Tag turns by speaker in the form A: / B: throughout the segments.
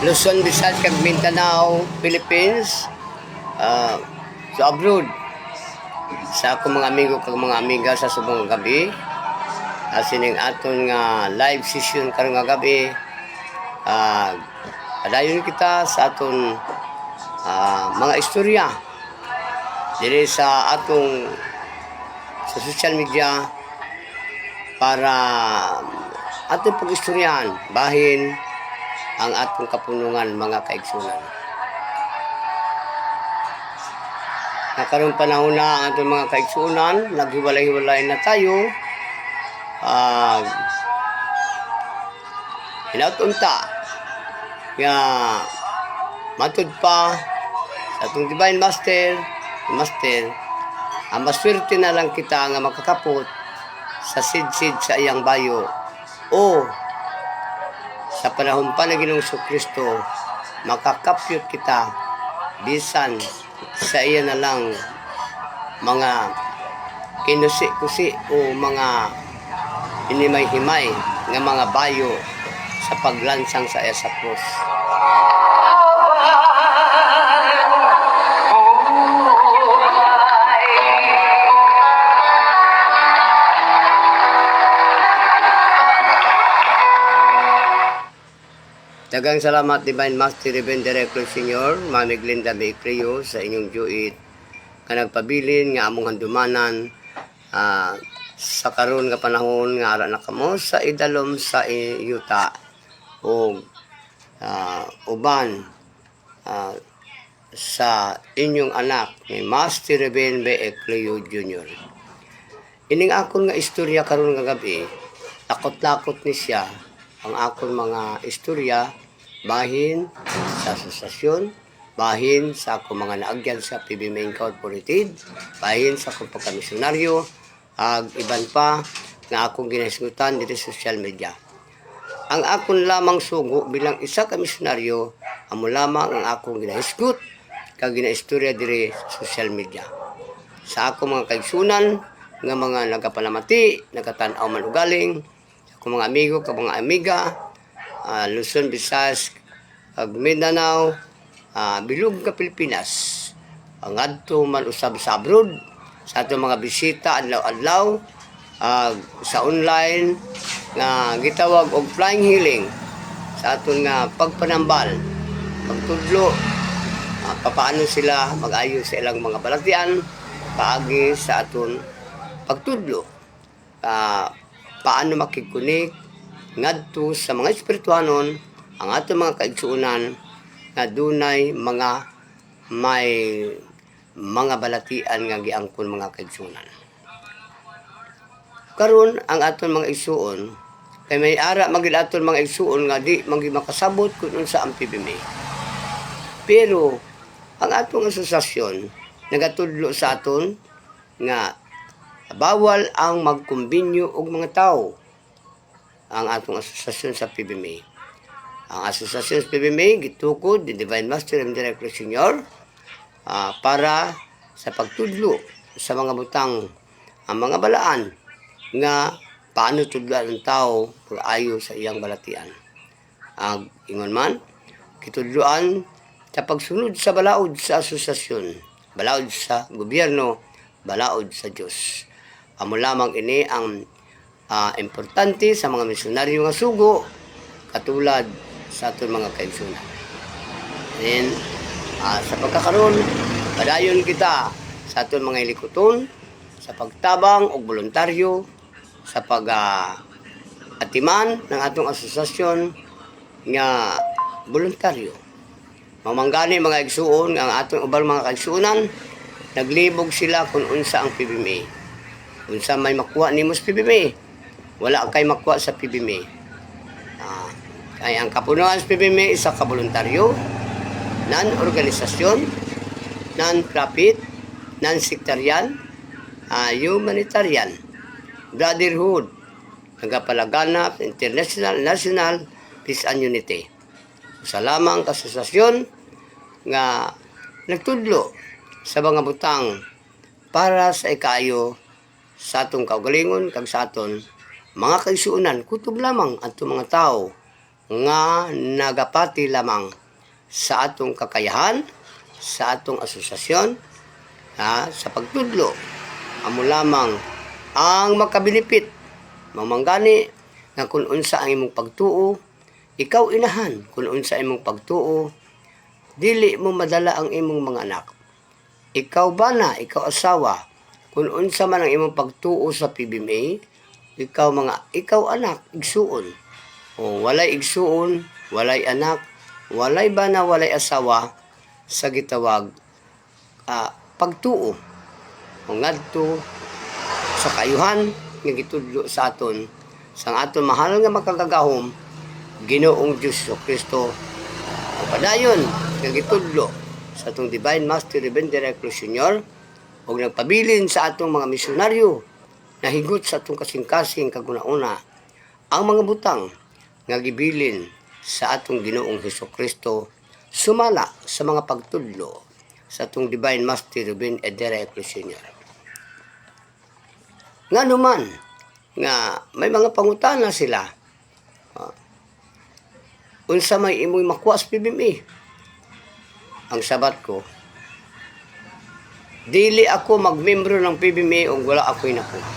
A: Luzon, Visayas, kag Mindanao, Philippines, sa abroad. Sa akong mga amigo kag mga amiga sa subong gabi, sining aton nga live session karon nga gabi. Padayon kita sa aton mga istorya diri sa atong sa social media para atong pag-istoryahan bahin ang atong kapunungan mga kaigsunan. Karon panahon na ang atong mga kaigsunan, naghiwalay-hiwalay na tayo. Hinautunta nga matud pa sa atong Divine Master, ang maswerte na lang kita nga makakapot sa sidsid sa iyang bayo o sa panahon pa na Ginoong Kristo makakapyot kita bisan sa iya na lang mga kinusi-kusi o mga hinimay-himay nga mga bayo sa paglansang sa iya sa krus. Daghang salamat Divine Master Reverend Director Senior Mami Glenda Beicrio sa inyong juit nga nagpabilin nga among handumanan sa karon nga panahon nga ara na kamo sa idalom sa yuta o uban sa inyong anak ni Master Reverend Beicrio Jr. Ining akon nga istorya karon nga gabi, takot-takot ni siya ang akon mga istorya bahin sa asosasyon, bahin sa akong mga naagyan sa PBMA Incorporated, bahin sa akong pagkamisyonaryo, ag iban pa nga akong ginasigutan dito sa social media. Ang akon lamang sugo bilang isa ka misyonaryo, amo lamang ang akong ginahisgot kag ginaistorya diri sa social media. Sa akong mga kaigsunan nga mga nagapalamati, nagatanaw man ugaling, sa akong mga amigo kag mga amiga, Luzon, Visayas, ag Mindanao, bilog ka Pilipinas. Ang adto man usab sa abroad, sa atong mga bisita adlaw-adlaw, sa online nga gitawag og flying healing sa aton nga pagpanambal, pagtudlo, papaano sila mag-ayo sa ilang mga balatian paagi sa aton pagtudlo, paano makikunik ngadto sa mga espirituhanon ang ato mga kaigsuonan na dunay may mga balatian nga giangkon mga kaigsuonan. Karon ang aton mga igsuon kay may ara magid aton mga igsuon nga di magi makasabot kun unsa ang PBMA. Pero ang atong asosasyon nagatudlo sa aton nga bawal ang magkumbinyo og mga tawo. Ang atong asosasyon sa PBMA. Ang asosasyon sa PBMA gitukod ni Divine Master and Director Senior para sa pagtudlo sa mga butang ang mga balaan nga paano tudloan ang tao pag-ayo sa iyang balatian. Ang ingon man kitudloan sa pagsunod sa balaod sa asosasyon, balaod sa gobyerno, balaod sa Dios. Amo lamang ini ang importante sa mga misyonaryo nga sugo katulad sa aton mga kaigsunan. Then sa pagkakaroon, padayon kita sa aton mga hilikoton sa pagtabang og voluntaryo sa atiman ng atong asosasyon nga voluntaryo. Mamanggani mga igsuon ang atong ubang mga kaigsunan, naglibog sila kung unsa ang PBMA. Unsa may makuha nimo sa PBMA, wala kay makuha sa PBMA. Kaya ang kapunuan sa PBMA isa ka voluntaryo, non-organisasyon, non-profit, non-sectarian, humanitarian, brotherhood, nagapalaganap, international, national, peace and unity. Sa lamang kasosasyon nga nagtudlo sa mga butang para sa ikaayo sa atong kaugalingon kag sa aton mga kaigsuonan, kutob lamang ato mga tao nga nagapati lamang sa atong kakayahan, sa atong asosasyon, sa pagtudlo, amo lamang ang makabinipit. Mamanggani nga kung unsa ang imong pagtuo, ikaw inahan, kung unsa imong pagtuo, dili mo madala ang imong mga anak. Ikaw bana, ikaw asawa, kung unsa man ang imong pagtuo sa PBMA, ikaw anak, igsuon. O walay igsuon, walay anak, walay bana, walay asawa, sa gitawag pagtuo. O ngadto sa kayuhan nga gitudlo sa aton, sang aton mahal nga makagagahom, Ginoong Diyos Kristo. O padayon nga gitudlo sa atong Divine Master Ruben D. Reclus Jr. o nagpabilin sa atong mga misyonaryo na higot sa atong kasing-kasing kaguna-una ang mga butang nga gibilin sa atong Ginoong Hesus Kristo sumala sa mga pagtudlo sa atong Divine Master Ruben D. Reclus Jr. Nga naman nga may mga pangutana sila, unsa may imoy makuha sa PBMA. Ang sabat ko, dili ako magmembro ng PBMA o wala ako'y nakuha.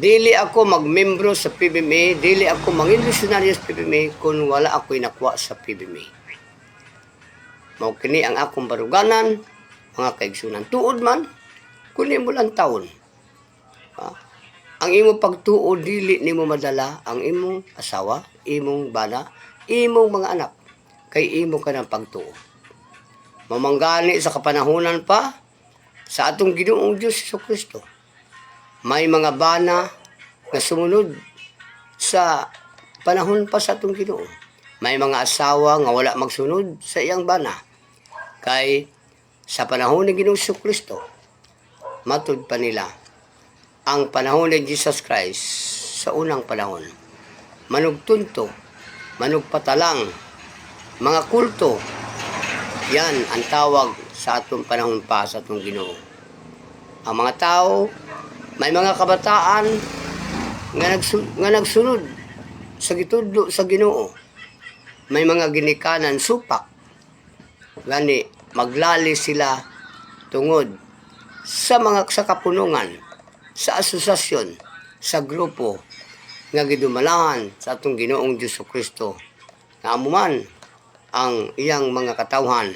A: Dili ako magmembro sa PBMA, dili ako mangin misyonaryo sa PBMA kung wala ako'y nakuha sa PBMA. Mao kini ang akong baruganan, mga kaigsunan. Tuod man, kunin mo lang taon. Ang imong pagtuo, dili nimo madala ang imong asawa, imong bana, imong mga anak. Kay imo ka ng pagtuo. Mamanggani sa kapanahunan pa sa atong Ginoong Diyos Kristo. May mga bana na sumunod sa panahon pa sa atong Ginoo. May mga asawa nga wala magsunod sa iyang bana. Kay sa panahon ni Ginoong Kristo, matud pa nila ang panahon ni Jesus Christ sa unang panahon. Manugtunto, manugpatalang, mga kulto, yan ang tawag sa atong panahon pa sa atong Ginoo. Ang mga tao, may mga kabataan nga nagsunod sa gitudlo sa Ginoo. May mga ginikanan supak. Gani maglali sila tungod sa mga sa kapunungan, sa asosasyon, sa grupo nga gidumalahan sa atong Ginoong Diyos Kristo. Nga amuman ang iyang mga katawhan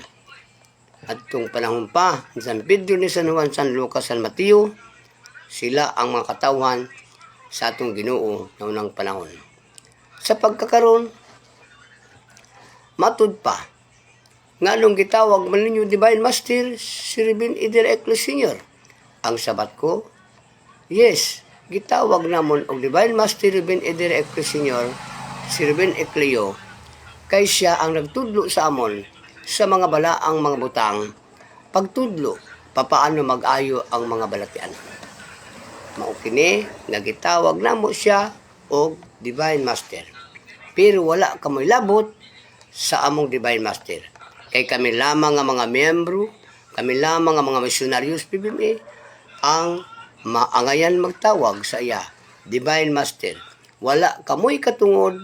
A: at itong panahon pa ni San Pedro, ni San Juan, San Lucas, San Mateo, sila ang mga katawhan sa atong Ginoo na unang panahon. Sa pagkakaroon, matud pa nga nung gitawag man ninyo Divine Master si Ruben D. Reclus Sr. Ang sabat ko, yes, gitawag namon og Divine Master Ruben D. Reclus Sr. si Ruben Ecleo, kay siya ang nagtudlo sa amon sa mga balaang mga butang, pagtudlo, papaano mag-ayo ang mga balatian. Mao kini nagitawag namo siya og Divine Master. Pero wala kamoy labot sa among Divine Master. Kay kami lamang nga mga miyembro, kami lamang nga mga misyonaryo sa PBMA ang maangayan magtawag sa iya, Divine Master. Wala kamoy katungod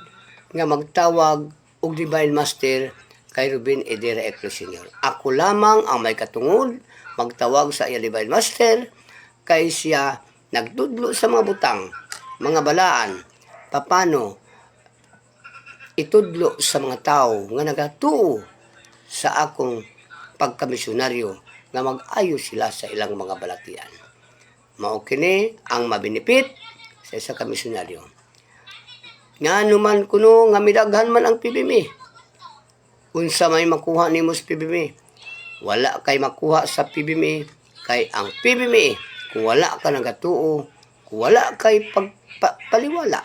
A: nga magtawag og Divine Master kay Ruben D. Reclus Sr. Ako lamang ang may katungod magtawag sa iya Divine Master kay siya nagtudlo sa mga butang, mga balaan, papano itudlo sa mga tao nga nagatuo sa akong pagkamisyonaryo nga mag-ayo sila sa ilang mga balatian. Mao kini ang mabinipit sa isa ka misyonaryo. Nga naman kuno nga midaghan man ang PBMA. Unsa may makuha nimo sa PBMA? Wala kay makuha sa PBMA kay ang PBMA kung wala ka nagatuo, kung wala kay paliwala,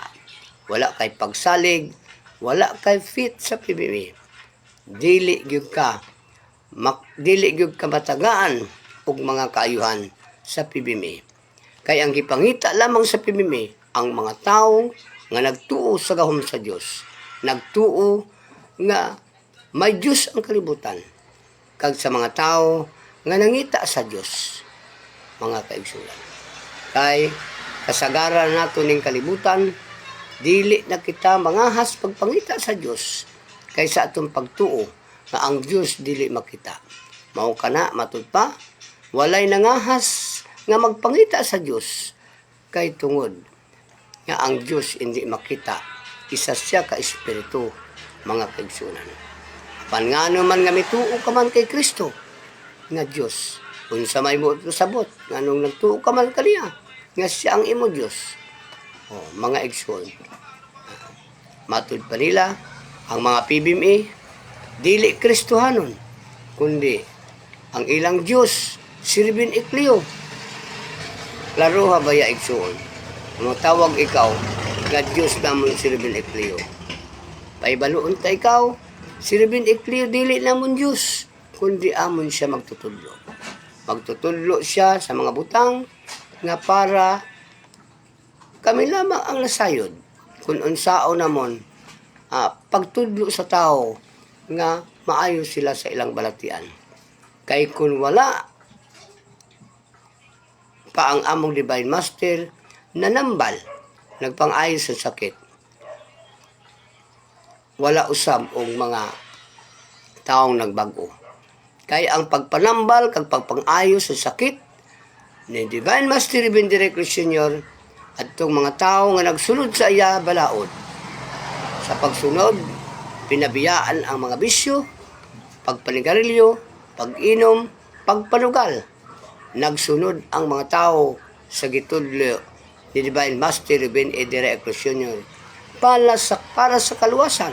A: wala kay pagsalig, wala kay fit sa PBMA. Dili gyud ka matagaan og mga kaayuhan sa PBMA. Kay ang gipangita lamang sa PBMA ang mga tawo nga nagtuo sa gahom sa Dios, nagtuo nga may Dios ang kalibutan, kag sa mga tawo nga nangita sa Dios, mga kaigsunan. Kay kasagaran nato ning kalibutan, dili na kita mangahas pagpangita sa Dios kaysa atong pagtuo nga ang Dios dili makita. Mao kana matud pa, walay nangahas nga magpangita sa Dios kay tungod nga ang Dios hindi makita. Isa siya ka espiritu, mga kaigsunan. Apan ngano man nga mituo ka man kay Kristo nga Dios, unsa may mo sabot nganong nagtuo ka man kaniya nga siya ang imo Dios. Mga igsoon, matud pa nila ang mga PBMA dili Kristohanon kundi ang ilang Dios sirbin ikleo. Klaro ha baya igsoon, tawag ikaw nga Dios namon sirbin ikleo. Paibaluon ta ikaw sirbin ikleo dili namon Dios kundi amon siya magtutudlo. Magtutudlo siya sa mga butang nga para kami lamang ang nasayod kung unsao namon pagtudlo sa tao nga maayo sila sa ilang balatian. Kay kung wala pa ang among Divine Master nanambal, nagpang-ayos sa sakit, wala usab og mga taong nagbago. Kay ang pagpanambal kag pagpang-ayos sa sakit ni Divine Master Bendirect Senior at itong mga tao nga nagsunod sa iya balaod. Sa pagsunod, pinabiyaan ang mga bisyo, pagpanigarilyo, pag-inom, pagpanugal. Nagsunod ang mga tao sa gitudlo ni Divine Master Bendirect Senior para sa kaluwasan,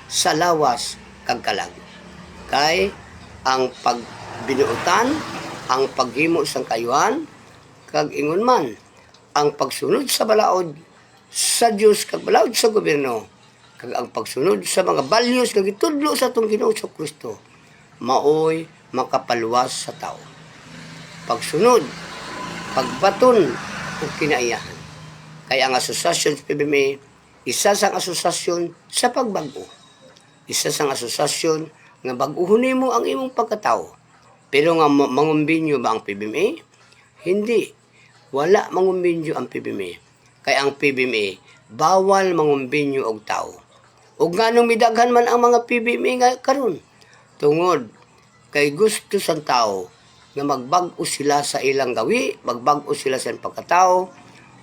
A: sa lawas kag kalag. Kay ang pagbinuutan, ang paghimo sang kayuhan, kag ingon man ang pagsunod sa balaod sa Dios kag balaod sa gobyerno, kag ang pagsunod sa mga values nga gitudlo sa atong Ginoo sa Kristo, maoy makapaluwas sa tao. Pagsunod, pagbaton ug kinaiyahan. Kay ang asosasyon sa PBMA, isa sang asosasyon sa pagbag-o. Isa sang asosasyon nga bag-uhon nimo ang imong pagkatao. Pero nga mangumbinyo ba ang PBMA? Hindi. Wala mangumbinyo ang PBMA. Kay ang PBMA, bawal mangumbinyo og tao. Ug nganong midaghan man ang mga PBMA nga karon? Tungod kay gusto sang tao nga magbag-o sila sa ilang gawi, magbag-o sila sa pagkatao.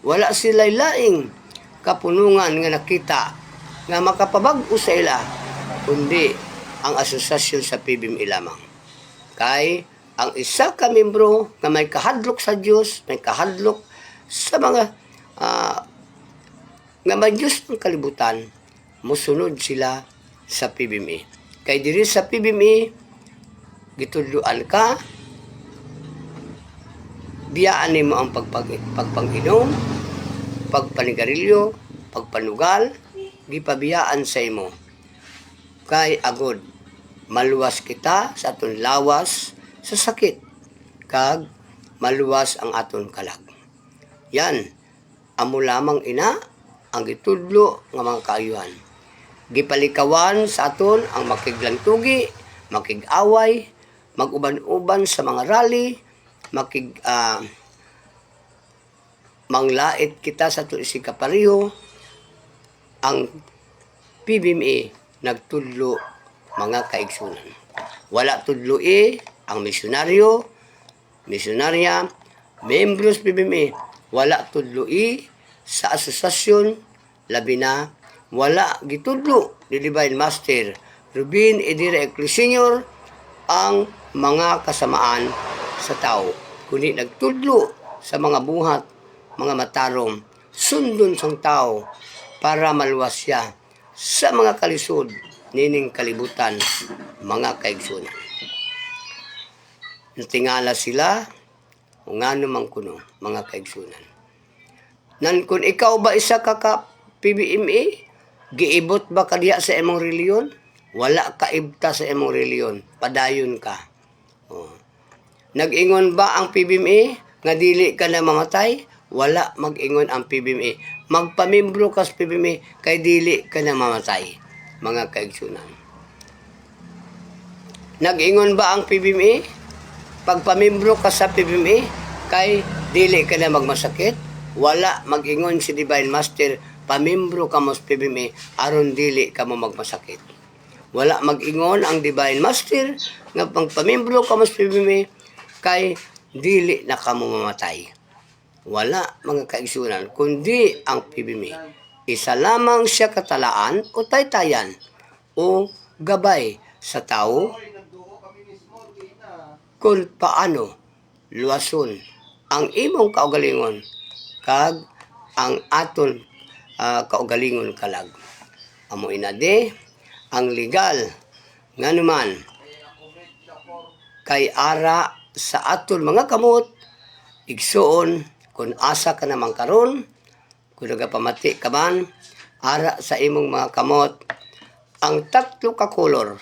A: Wala sila laing kapunungan nga nakita nga makapabag-o sa ila, kundi ang asosasyon sa PBMA lamang. Kay ang isa ka membro nga may kahadlok sa Dios, may kahadlok sa mga nga may Diyos ng kalibutan, musunod sila sa PBMA. Kay diri sa PBMA, gitudloan ka, biyaan nimo ang pagpang-inom, pagpanigarilyo, pagpanugal, gipabiyaan sa imo. Kay agod, maluwas kita sa aton lawas sa sakit, kag maluwas ang aton kalag. Yan, amo lamang ina ang gitudlo nga mga kaayuhan. Gipalikawan sa aton ang makiglantugi, makig-away, mag-uban-uban sa mga rally, manglait kita sa aton isikapariho. Ang PBMA nagtudlo mga kaigsunan. Wala tudlo ang misyonaryo, misyonarya, membros PBMA, wala tudlo sa asosasyon, labi na wala gitudlo ni Divine Master Ruben Bendirect Senior ang mga kasamaan sa tao, kundi nagtudlo sa mga buhat, mga matarong, sundon sang tao para maluwas siya sa mga kalisod nining kalibutan, mga kaigsunan. Natingala sila o nga naman kuno, mga kaigsunan. Nan kung ikaw ba isa ka PBMA, giibot ba ka diya sa imong reliyon? Wala ka ibta sa imong reliyon, padayon ka. Nag-ingon ba ang PBMA nga dili ka na mamatay? Wala mag-ingon ang PBMA. Magpamimbro ka sa PBMA kay dili ka na mamatay, mga kaigsunan. Nag-ingon ba ang PBMA? Pagpamimbro ka sa PBMA kay dili ka na magmasakit? Wala mag-ingon si Divine Master pamimbro ka mo sa PBMA aron dili ka mo magmasakit. Wala mag-ingon ang Divine Master nga pang pamimbro ka mo sa PBMA kay dili na ka mo mamatay. Wala mga kaigsunan kundi ang PBMA. Isa lamang siya katalaan o taytayan o gabay sa tao kung paano luwason ang imong kaugalingon kag ang aton kaugalingon kalag. Amo inade ang legal nga naman kay ara sa aton mga kamot igsuon kung asa ka naman karon kung nagapamati ka man ara sa imong mga kamot ang tatlo ka kolor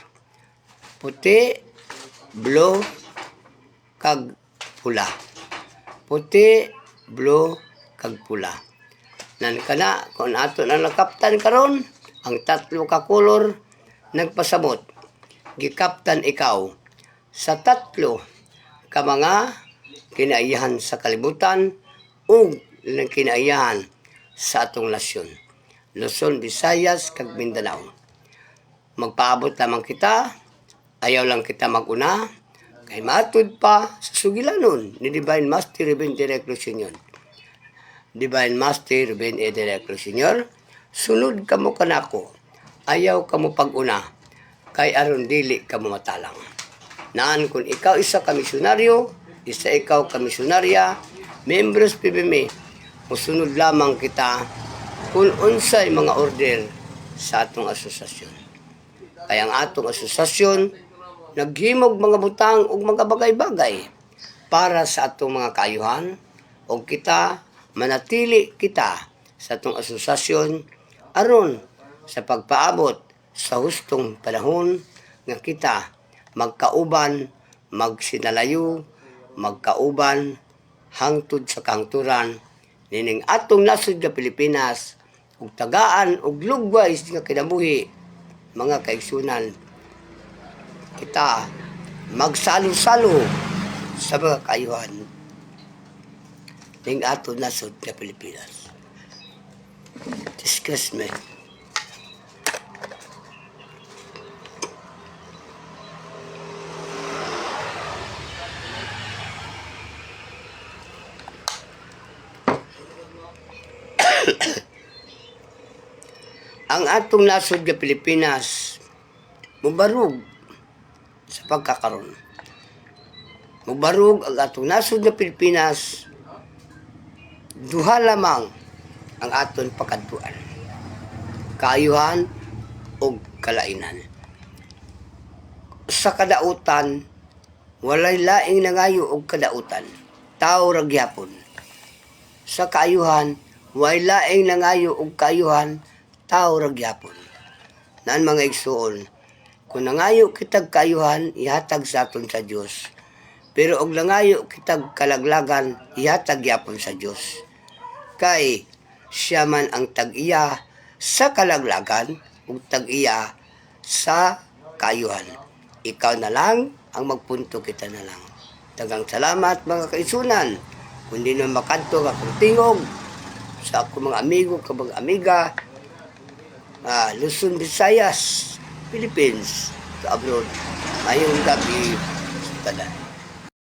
A: puti, blue, kag pula. Puti, blue, kag pula. Nan kana kung ato na nakaptan karon ang tatlo ka kolor nagpasabot. Gikaptan ikaw sa tatlo ka mga kinaiyahan sa kalibutan o kinaiyahan sa atong nasyon. Luzon, Visayas, kag Mindanao. Magpaabot lamang kita, ayaw lang kita maguna, kay matod pa sa sugilanon ni Divine Master Ruben Direclo Sr. Divine Master Ruben E. Direclo Sr. Sunod ka mo kanako, ayaw ka mo pag-una, kay aron dili ka mo matalang. Naan kung ikaw isa ka misyonaryo, isa ikaw ka misyonarya, members PBMA, musunod lamang kita kung unsay mga order sa atong asosasyon. Kaya ang atong asosasyon, naghimog mga butang o mga bagay-bagay para sa atong mga kaayuhan o kita, manatili kita sa atong asosasyon aron sa pagpaabot sa hustong panahon nga kita magkauban, magsinalayo, magkauban, hangtod sa kahangturan, nining atong nasod nga Pilipinas, ug tagaan ug lugway nga kinabuhi, mga kaigsunan, kita magsalo-salo sa mga kaayuhan ning ato nasod nga Pilipinas. Discuss me. Ang atong nasod nga Pilipinas mubarug sa pagkakaroon. Mubarug ang atong nasod nga Pilipinas, duha lamang ang aton pakadtuan. Kaayuhan o kalainan. Sa kadautan, walay laing nangayo og kadautan. Tao ra gyapon. Sa kaayuhan, walay laing nangayo og kaayuhan, tao ra gyapon. Naan mga igsuon, kung nangayo kitag kaayuhan, ihatag sa aton sa Dios. Pero og nangayo kitag kalaglagan, ihatag gyapon sa Dios. Kay siya man ang tag-iya sa kalaglagan ug tag-iya sa kaayuhan. Ikaw na lang ang magpunto, kita na lang. Daghang salamat mga kaisunan. Kung di na makadto ka kung tingog sa ako mga amigo, kabag amiga, Luzon, Visayas, Philippines, abroad. Mayong gabi sa tanan.